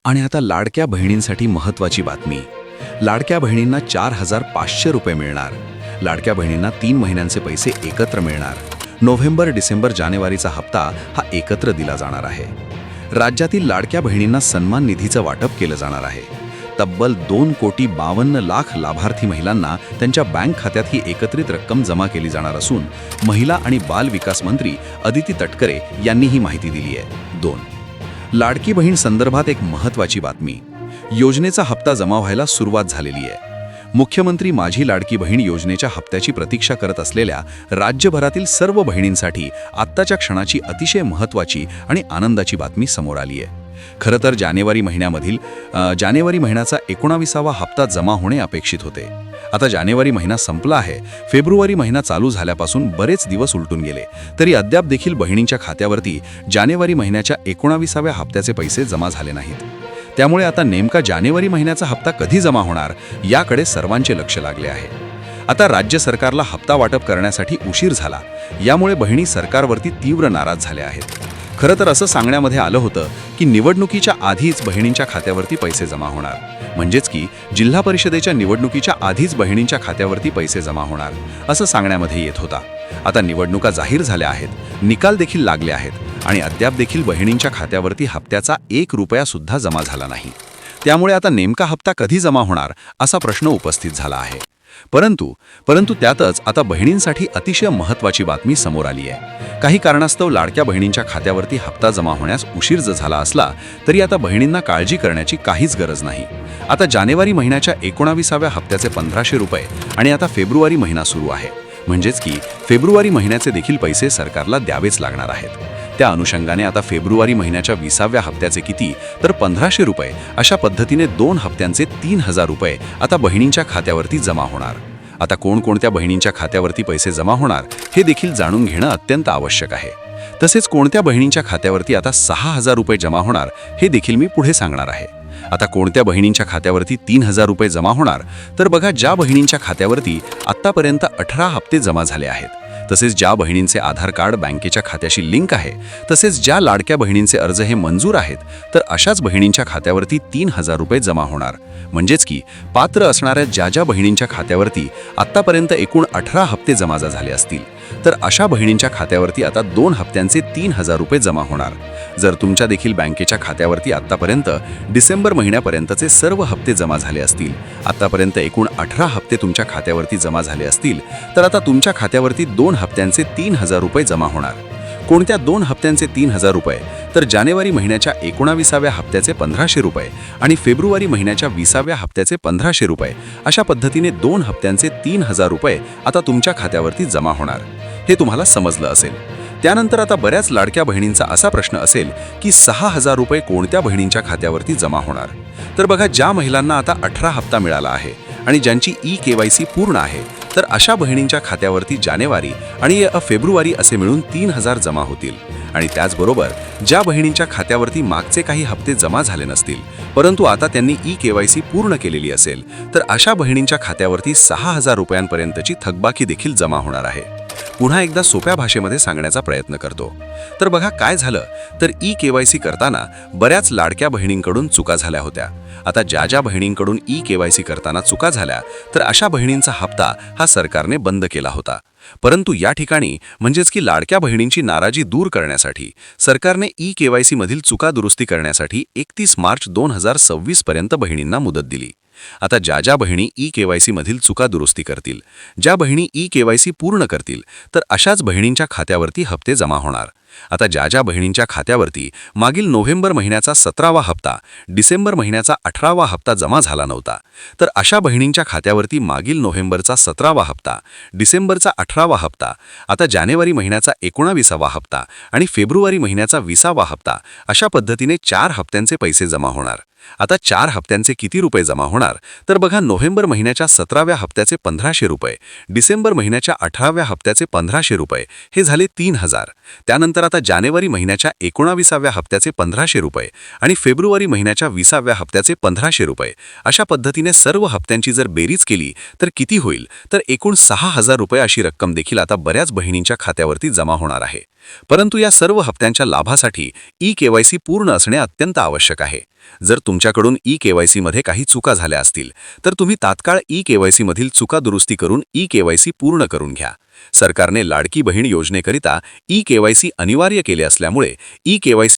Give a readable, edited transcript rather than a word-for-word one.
आणि आता लाडक्या बहिणींसाठी महत्त्वाची बातमी. लाडक्या बहिणींना 4,500 रुपये मिळणार. लाडक्या बहिणींना 3 महिन्यांचे पैसे एकत्र मिळणार. नोव्हेंबर, डिसेंबर, जानेवारीचा हप्ता हा एकत्र दिला जाणार आहे. राज्यातील लाडक्या बहिणींना सन्मान निधीचं वाटप केलं जाणार आहे. तब्बल 2,52,00,000 लाभार्थी महिलांना त्यांच्या बँक खात्यात ही एकत्रित रक्कम जमा केली जाणार असून महिला आणि बाल विकास मंत्री अदिती तटकरे यांनी ही माहिती दिली आहे. 2. लाडकी बहीण संदर्भात एक महत्त्वाची बातमी. योजनेचा हप्ता जमा व्हायला सुरुवात झालेली आहे. मुख्यमंत्री माझी लाडकी बहीण योजनेच्या हप्त्याची प्रतीक्षा करत असलेल्या राज्यभरातील सर्व बहिणींसाठी आत्ताच्या क्षणाची अतिशय महत्त्वाची आणि आनंदाची बातमी समोर आली आहे. खरं तर जानेवारी महिन्याचा 19वा हप्ता जमा होणे अपेक्षित होते. आता जानेवारी महिना संपला आहे. फेब्रुवारी महिना चालू झाल्यापासून बरेच दिवस उलटून गेले, तरी अद्याप देखील बहिणींच्या खात्यावरती जानेवारी महिन्याच्या 19व्या हप्त्याचे पैसे जमा झाले नाहीत. त्यामुळे आता नेमका जानेवारी महिन्याचा हप्ता कधी जमा होणार याकडे सर्वांचे लक्ष लागले आहे. आता राज्य सरकारला हप्ता वाटप करण्यासाठी उशीर झाला, यामुळे बहिणी सरकारवरती तीव्र नाराज झाल्या आहेत. खरं तर असं सांगण्यामध्ये आलं होतं की निवडणुकीच्या आधीच बहिणींच्या खात्यावरती पैसे जमा होणार, म्हणजेच की जिल्हा परिषदेच्या निवडणुकीच्या आधीच बहिणींच्या खात्यावरती पैसे जमा होणार असं सांगण्यामध्ये येत होता. आता निवडणुका जाहीर झाल्या आहेत, निकाल देखील लागले आहेत आणि अद्याप देखील बहिणींच्या खात्यावरती हप्त्याचा 1 रुपया सुद्धा जमा झाला नाही. त्यामुळे आता नेमका हप्ता कधी जमा होणार असा प्रश्न उपस्थित झाला आहे. परंतु त्यातच आता बहिणींसाठी अतिशय महत्त्वाची बातमी समोर आली आहे. काही कारणास्तव लाडक्या बहिणींच्या खात्यावरती हप्ता जमा होण्यास उशीर झाला असला तरी आता बहिणींना काळजी करण्याची काहीच गरज नाही. आता जानेवारी महिन्याच्या 19व्या हप्त्याचे 1,500 रुपये आणि आता फेब्रुवारी महिना सुरू आहे, म्हणजेच की फेब्रुवारी महिन्याचे देखील पैसे सरकारला द्यावेच लागणार आहेत. त्या अनुषंगाने आता फेब्रुवारी महिन्याच्या 20व्या हप्त्याचे किती तर 1,500 रुपये अशा पद्धतीने 2 हप्त्यांचे 3,000 रुपये आता बहिणींच्या खात्यावरती जमा होणार. आता कोणकोणत्या बहिणींच्या खात्यावरती पैसे जमा होणार हे देखील जाणून घेणं अत्यंत आवश्यक आहे. तसेच कोणत्या बहिणींच्या खात्यावरती आता 6,000 रुपये जमा होणार हे देखील मी पुढे सांगणार आहे. आता कोणत्या बहिणींच्या खात्यावरती 3,000 रुपये जमा होणार तर बघा, ज्या बहिणींच्या खात्यावरती आत्तापर्यंत 18 हप्ते जमा झाले आहेत, तसेच ज्या बहिणींचे आधार कार्ड बँकेच्या खात्याशी लिंक आहे, तसेच ज्या लाडक्या बहिणींचे अर्ज हे मंजूर आहेत, तर अशाच बहिणींच्या खात्यावरती 3,000 रुपये जमा होणार. म्हणजेच की पात्र असणाऱ्या ज्या बहिणींच्या खात्यावरती आत्तापर्यंत एकूण 18 हप्ते जमा झाले असतील, तर अशा बहिणींच्या खात्यावरती आता 2 हप्त्यांचे 3,000 रुपये जमा होणार. जर तुमच्या देखील बँकेच्या खात्यावरती आत्तापर्यंत डिसेंबर महिन्यापर्यंतचे सर्व हप्ते जमा झाले असतील, आत्तापर्यंत एकूण 18 हप्ते तुमच्या खात्यावरती जमा झाले असतील, तर आता तुमच्या खात्यावरती 2 हप्त्यांचे 3,000 रुपये जमा होणार. कोणत्या 2 हप्त्यांचे 3,000 रुपये तर जानेवारी महिन्याच्या 19व्या हप्त्याचे 1,500 रुपये आणि फेब्रुवारी महिन्याच्या 20व्या हप्त्याचे 1,500 रुपये अशा पद्धतीने 2 हप्त्यांचे 3,000 रुपये आता तुमच्या खात्यावरती जमा होणार. हे तुम्हाला समजलं असेल. त्यानंतर आता बऱ्याच लाडक्या बहिणींचा असा प्रश्न असेल की 6,000 रुपये कोणत्या बहिणींच्या खात्यावरती जमा होणार. तर बघा, ज्या महिलांना आता 18 हप्ता मिळाला आहे आणि ज्यांची KYC पूर्ण आहे, तर अशा बहिणींच्या खात्यावरती जानेवारी आणि फेब्रुवारी असे मिळून 3,000 जमा होतील. आणि त्याचबरोबर ज्या बहिणींच्या खात्यावरती मागचे काही हप्ते जमा झाले नसतील, परंतु आता त्यांनी KYC पूर्ण केलेली असेल, तर अशा बहिणींच्या खात्यावरती 6,000 रुपयांपर्यंतची थकबाकी देखील जमा होणार आहे. पुन्हा एकदा सोप्या भाषेमध्ये सांगण्याचा प्रयत्न करतो. तर बघा, काय झालं तर KYC करताना बऱ्याच लाडक्या बहिणींकडून चुका झाल्या होत्या. आता ज्या बहिणींकडून KYC करताना चुका झाल्या, तर अशा बहिणींचा हप्ता हा सरकारने बंद केला होता. परंतु या ठिकाणी म्हणजेच की लाडक्या बहिणींची नाराजी दूर करण्यासाठी सरकारने KYC मधील चुका दुरुस्ती करण्यासाठी 31 मार्च 2026 पर्यंत बहिणींना मुदत दिली. आता ज्या बहिणी KYC मधील चुका दुरुस्ती करतील, ज्या बहिणी KYC पूर्ण करतील, तर अशाच बहिणींच्या खात्यावरती हप्ते जमा होणार. आता ज्या बहिणींच्या खात्यावरती मागील नोव्हेंबर महिन्याचा 17वा हप्ता, डिसेंबर महिन्याचा 18वा हप्ता जमा झाला नव्हता, तर अशा बहिणींच्या खात्यावरती मागील नोव्हेंबरचा 17वा हप्ता, डिसेंबरचा 18वा हप्ता, आता जानेवारी महिन्याचा 19वा हप्ता आणि फेब्रुवारी महिन्याचा 20वा हप्ता अशा पद्धतीने 4 हप्त्यांचे पैसे जमा होणार. आता 4 हप्त्यांचे किती रुपये जमा होणार तर बघा, नोव्हेंबर महिन्याच्या 17व्या हप्त्याचे 1,500 रुपये, डिसेंबर महिन्याच्या 18व्या हप्त्याचे 1,500 रुपये हे झाले 3,000. त्यानंतर आता जानेवारी महिन्याच्या 19व्या हप्त्याचे 1,500 रुपये आणि फेब्रुवारी महिन्याच्या 20व्या हप्त्याचे 1,500 रुपये अशा पद्धतीने सर्व हप्त्यांची जर बेरीज केली तर किती होईल तर एकूण 6,000 रुपये अशी रक्कम देखील आता बऱ्याच बहिणींच्या खात्यावरती जमा होणार आहे. परंतु या सर्व हप्त्यांच्या लाभासाठी KYC पूर्ण असणे अत्यंत आवश्यक आहे. जर तुमच्याकडून ई-केवायसी मध्ये काही चुका झाल्या असतील तर तुम्ही तात्काळ ई-केवायसी मधील चुका दुरुस्ती करून ई-केवायसी पूर्ण करून घ्या. सरकारने लाडकी बहीण योजनेकरिता ई-केवायसी अनिवार्य केले असल्यामुळे ई-केवायसी